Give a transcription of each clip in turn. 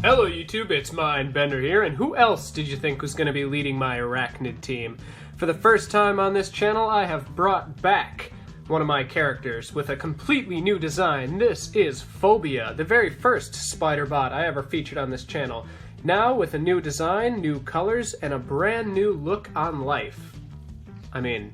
Hello YouTube, it's M1NDxBEND3R here, and who else did you think was going to be leading my arachnid team? For the first time on this channel, I have brought back one of my characters with a completely new design. This is Phobia, the very first spider bot I ever featured on this channel. Now with a new design, new colors, and a brand new look on life. I mean,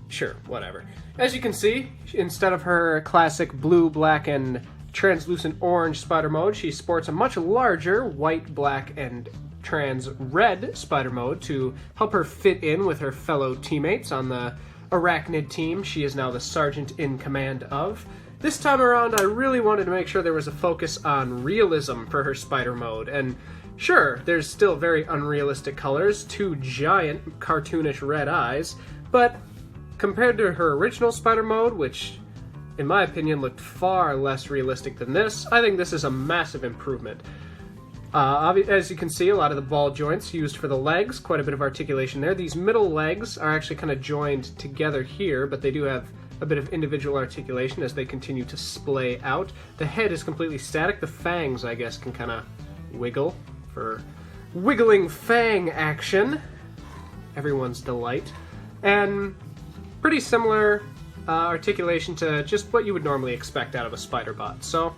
sure, whatever. As you can see, instead of her classic blue, black, and translucent orange spider mode, she sports a much larger white, black, and trans red spider mode to help her fit in with her fellow teammates on the arachnid team she is now the sergeant in command of. This time around, I really wanted to make sure there was a focus on realism for her spider mode, and sure, there's still very unrealistic colors, two giant cartoonish red eyes, but compared to her original spider mode, which in my opinion looked far less realistic than this, I think this is a massive improvement. As you can see, a lot of the ball joints used for the legs, quite a bit of articulation there. These middle legs are actually kind of joined together here, but they do have a bit of individual articulation as they continue to splay out. The head is completely static. The fangs, I guess, can kind of wiggle for wiggling fang action. Everyone's delight. And pretty similar articulation to just what you would normally expect out of a spider bot. So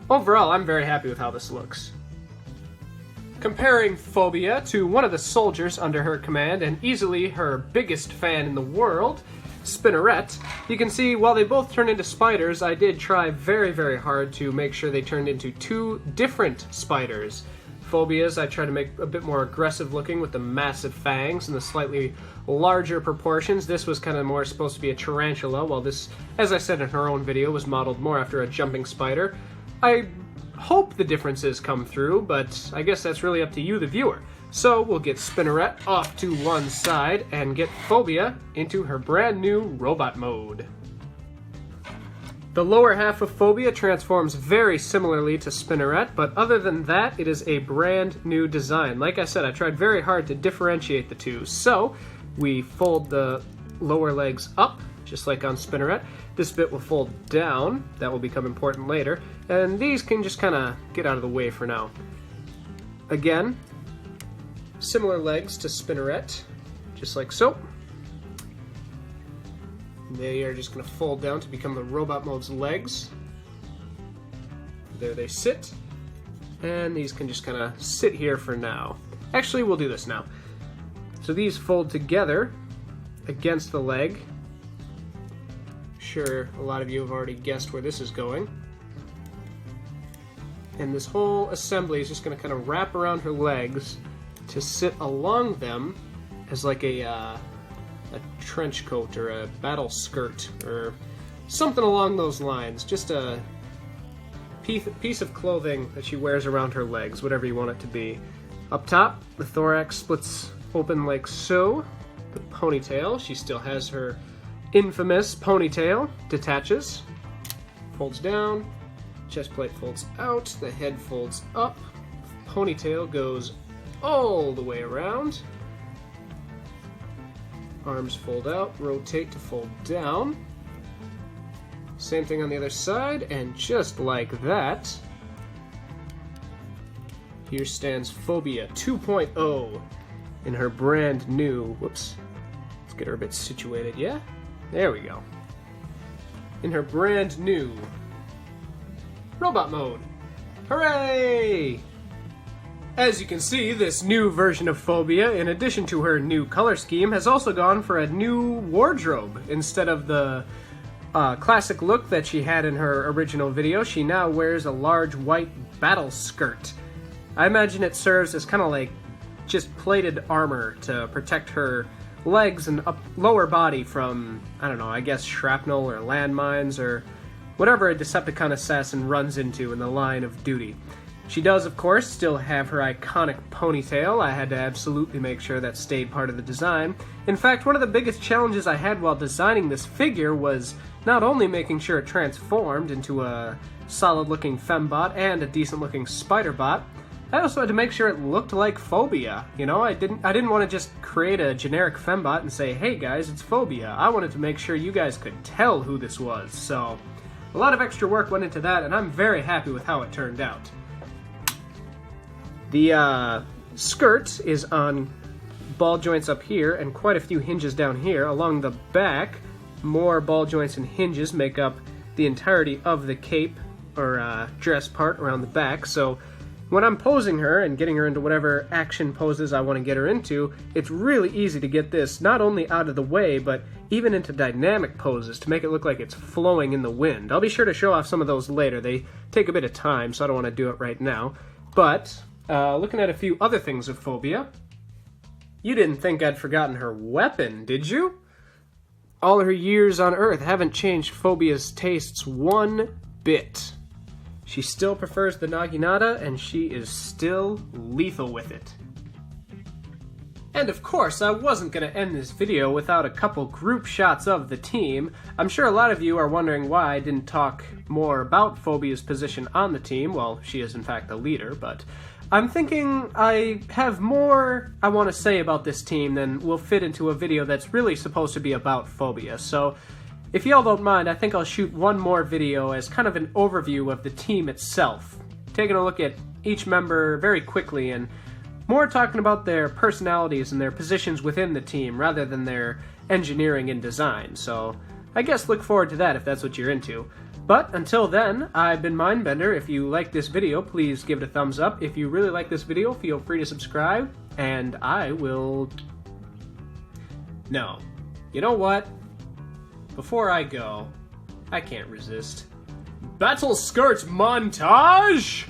overall, I'm very happy with how this looks. Comparing Phobia to one of the soldiers under her command and easily her biggest fan in the world, Spinnerets, you can see while they both turn into spiders, I did try very, very hard to make sure they turned into two different spiders. Phobias, I tried to make a bit more aggressive looking with the massive fangs and the slightly larger proportions. This was kind of more supposed to be a tarantula, while this, as I said in her own video, was modeled more after a jumping spider. I hope the differences come through, but I guess that's really up to you, the viewer. So we'll get Spinneret off to one side and get Phobia into her brand new robot mode. The lower half of Phobia transforms very similarly to Spinneret, but other than that, it is a brand new design. Like I said, I tried very hard to differentiate the two. So we fold the lower legs up, just like on Spinneret. This bit will fold down. That will become important later. And these can just kind of get out of the way for now. Again, similar legs to Spinneret, just like so. They are just going to fold down to become the robot mode's legs. There they sit. And these can just kind of sit here for now. Actually, we'll do this now. So these fold together against the leg. Sure, a lot of you have already guessed where this is going. And this whole assembly is just going to kind of wrap around her legs to sit along them as like a trench coat or a battle skirt or something along those lines. Just a piece of clothing that she wears around her legs, whatever you want it to be. Up top, the thorax splits open like so. The ponytail, she still has her infamous ponytail, detaches, folds down, chest plate folds out, the head folds up, ponytail goes all the way around. Arms fold out, rotate to fold down. Same thing on the other side, and just like that, here stands Phobia 2.0 in her brand new, whoops, let's get her a bit situated, yeah? There we go. In her brand new robot mode. Hooray! As you can see, this new version of Phobia, in addition to her new color scheme, has also gone for a new wardrobe. Instead of the classic look that she had in her original video, she now wears a large white battle skirt. I imagine it serves as kind of like just plated armor to protect her legs and lower body from, I don't know, I guess shrapnel or landmines or whatever a Decepticon assassin runs into in the line of duty. She does, of course, still have her iconic ponytail. I had to absolutely make sure that stayed part of the design. In fact, one of the biggest challenges I had while designing this figure was not only making sure it transformed into a solid-looking fembot and a decent-looking spider bot, I also had to make sure it looked like Phobia. You know, I didn't want to just create a generic fembot and say, hey guys, it's Phobia. I wanted to make sure you guys could tell who this was, so a lot of extra work went into that, and I'm very happy with how it turned out. The skirt is on ball joints up here and quite a few hinges down here. Along the back, more ball joints and hinges make up the entirety of the cape or dress part around the back. So when I'm posing her and getting her into whatever action poses I want to get her into, it's really easy to get this not only out of the way, but even into dynamic poses to make it look like it's flowing in the wind. I'll be sure to show off some of those later. They take a bit of time, so I don't want to do it right now. But looking at a few other things of Phobia, you didn't think I'd forgotten her weapon, did you? All her years on Earth haven't changed Phobia's tastes one bit. She still prefers the naginata, and she is still lethal with it. And of course, I wasn't going to end this video without a couple group shots of the team. I'm sure a lot of you are wondering why I didn't talk more about Phobia's position on the team. Well, she is in fact the leader, but I'm thinking I have more I want to say about this team than will fit into a video that's really supposed to be about Phobia. So if y'all don't mind, I think I'll shoot one more video as kind of an overview of the team itself, taking a look at each member very quickly and more talking about their personalities and their positions within the team rather than their engineering and design. So I guess look forward to that if that's what you're into. But until then, I've been Mindbender. If you like this video, please give it a thumbs up. If you really like this video, feel free to subscribe, and I will... No. You know what? Before I go, I can't resist. Battle Skirts montage!